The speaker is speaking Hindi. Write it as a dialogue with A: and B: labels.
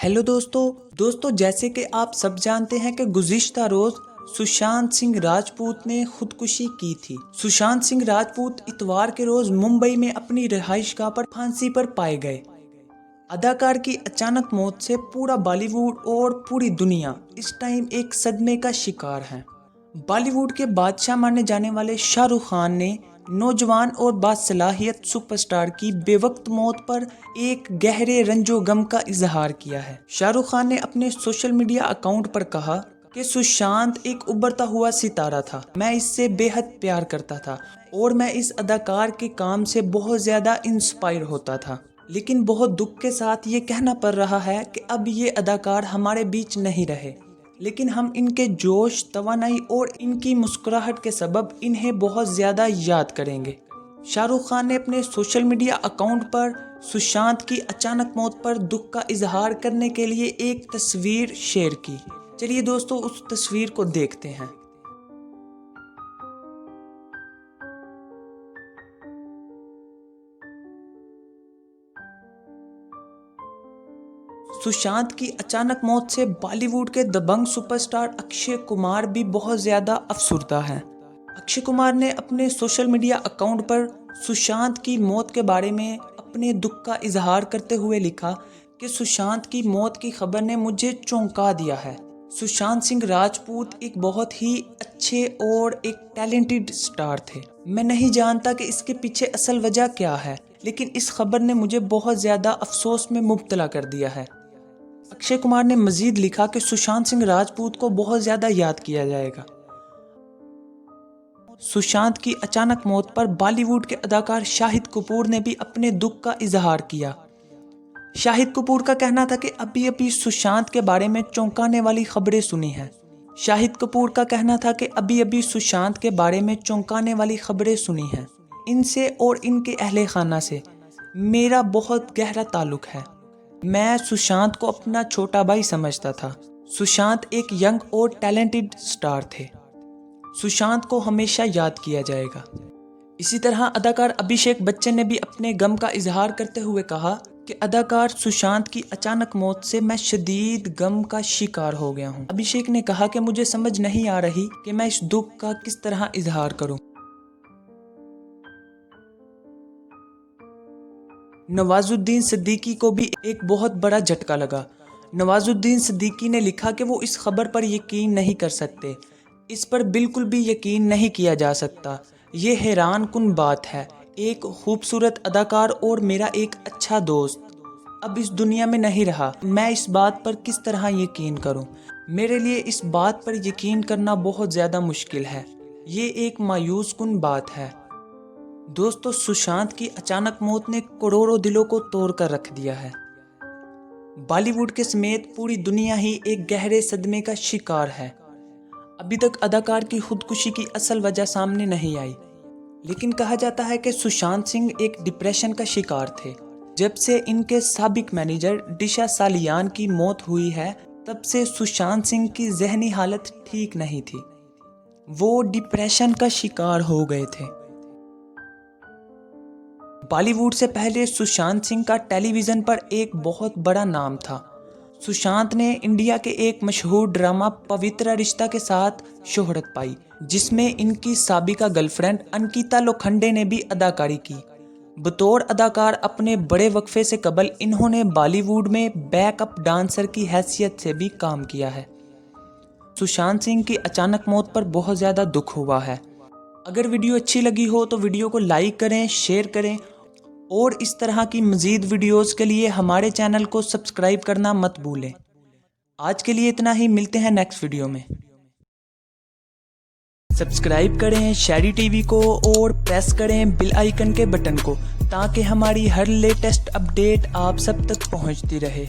A: हेलो दोस्तों जैसे कि आप सब जानते हैं कि गुज़िश्ता रोज सुशांत सिंह राजपूत ने खुदकुशी की थी। सुशांत सिंह राजपूत इतवार के रोज मुंबई में अपनी रिहाइशगाह पर फांसी पर पाए गए। अदाकार की अचानक मौत से पूरा बॉलीवुड और पूरी दुनिया इस टाइम एक सदमे का शिकार है। बॉलीवुड के बादशाह माने जाने वाले शाहरुख खान ने नौजवान और बासलाहियत सुपरस्टार की बेवक्त मौत पर एक गहरे रंजो गम का इजहार किया है। शाहरुख खान ने अपने सोशल मीडिया अकाउंट पर कहा कि सुशांत एक उभरता हुआ सितारा था, मैं इससे बेहद प्यार करता था और मैं इस अदाकार के काम से बहुत ज्यादा इंस्पायर होता था। लेकिन बहुत दुख के साथ ये कहना पड़ रहा है कि अब ये अदाकार हमारे बीच नहीं रहे, लेकिन हम इनके जोश, तवानाई और इनकी मुस्कुराहट के सबब इन्हें बहुत ज़्यादा याद करेंगे। शाहरुख खान ने अपने सोशल मीडिया अकाउंट पर सुशांत की अचानक मौत पर दुख का इजहार करने के लिए एक तस्वीर शेयर की। चलिए दोस्तों उस तस्वीर को देखते हैं। सुशांत की अचानक मौत से बॉलीवुड के दबंग सुपरस्टार अक्षय कुमार भी बहुत ज़्यादा अफसुर्दा हैं। अक्षय कुमार ने अपने सोशल मीडिया अकाउंट पर सुशांत की मौत के बारे में अपने दुख का इजहार करते हुए लिखा कि सुशांत की मौत की खबर ने मुझे चौंका दिया है। सुशांत सिंह राजपूत एक बहुत ही अच्छे और एक टैलेंटेड स्टार थे। मैं नहीं जानता कि इसके पीछे असल वजह क्या है, लेकिन इस खबर ने मुझे बहुत ज़्यादा अफसोस में मुब्तला कर दिया है। अक्षय कुमार ने मजीद लिखा कि सुशांत सिंह राजपूत को बहुत ज्यादा याद किया जाएगा। सुशांत की अचानक मौत पर बॉलीवुड के अदाकार शाहिद कपूर ने भी अपने दुख का इजहार किया। शाहिद कपूर का कहना था कि अभी अभी सुशांत के बारे में चौंकाने वाली खबरें सुनी हैं। शाहिद कपूर का कहना था कि अभी अभी सुशांत के बारे में चौंकाने वाली खबरें सुनी हैं। इनसे और इनके अहले खाना से मेरा बहुत गहरा ताल्लुक है। मैं सुशांत को अपना छोटा भाई समझता था। सुशांत एक यंग और टैलेंटेड स्टार थे। सुशांत को हमेशा याद किया जाएगा। इसी तरह अदाकार अभिषेक बच्चन ने भी अपने गम का इजहार करते हुए कहा कि अदाकार सुशांत की अचानक मौत से मैं शदीद गम का शिकार हो गया हूं। अभिषेक ने कहा कि मुझे समझ नहीं आ रही कि मैं इस दुख का किस तरह इजहार करूं। नवाजुद्दीन सिद्दीकी को भी एक बहुत बड़ा झटका लगा। नवाजुद्दीन सिद्दीकी ने लिखा कि वो इस खबर पर यकीन नहीं कर सकते। इस पर बिल्कुल भी यकीन नहीं किया जा सकता। ये हैरान कुन बात है। एक खूबसूरत अदाकार और मेरा एक अच्छा दोस्त अब इस दुनिया में नहीं रहा। मैं इस बात पर किस तरह यकीन करूं? मेरे लिए इस बात पर यकीन करना बहुत ज़्यादा मुश्किल है। ये एक मायूस कुन बात है। दोस्तों सुशांत की अचानक मौत ने करोड़ों दिलों को तोड़ कर रख दिया है। बॉलीवुड के समेत पूरी दुनिया ही एक गहरे सदमे का शिकार है। अभी तक अदाकार की खुदकुशी की असल वजह सामने नहीं आई, लेकिन कहा जाता है कि सुशांत सिंह एक डिप्रेशन का शिकार थे। जब से इनके साबिक मैनेजर दिशा सालियान की मौत हुई है, तब से सुशांत सिंह की जहनी हालत ठीक नहीं थी। वो डिप्रेशन का शिकार हो गए थे। बॉलीवुड से पहले सुशांत सिंह का टेलीविज़न पर एक बहुत बड़ा नाम था। सुशांत ने इंडिया के एक मशहूर ड्रामा पवित्र रिश्ता के साथ शोहरत पाई, जिसमें इनकी साबिका गर्लफ्रेंड अंकिता लोखंडे ने भी अदाकारी की। बतौर अदाकार अपने बड़े वक्फे से कबल इन्होंने बॉलीवुड में बैकअप डांसर की हैसियत से भी काम किया है। सुशांत सिंह की अचानक मौत पर बहुत ज़्यादा दुख हुआ है। अगर वीडियो अच्छी लगी हो तो वीडियो को लाइक करें, शेयर करें और इस तरह की मज़ीद वीडियोस के लिए हमारे चैनल को सब्सक्राइब करना मत भूलें। आज के लिए इतना ही, मिलते हैं नेक्स्ट वीडियो में। सब्सक्राइब करें शहरी टीवी को और प्रेस करें बेल आइकन के बटन को, ताकि हमारी हर लेटेस्ट अपडेट आप सब तक पहुंचती रहे।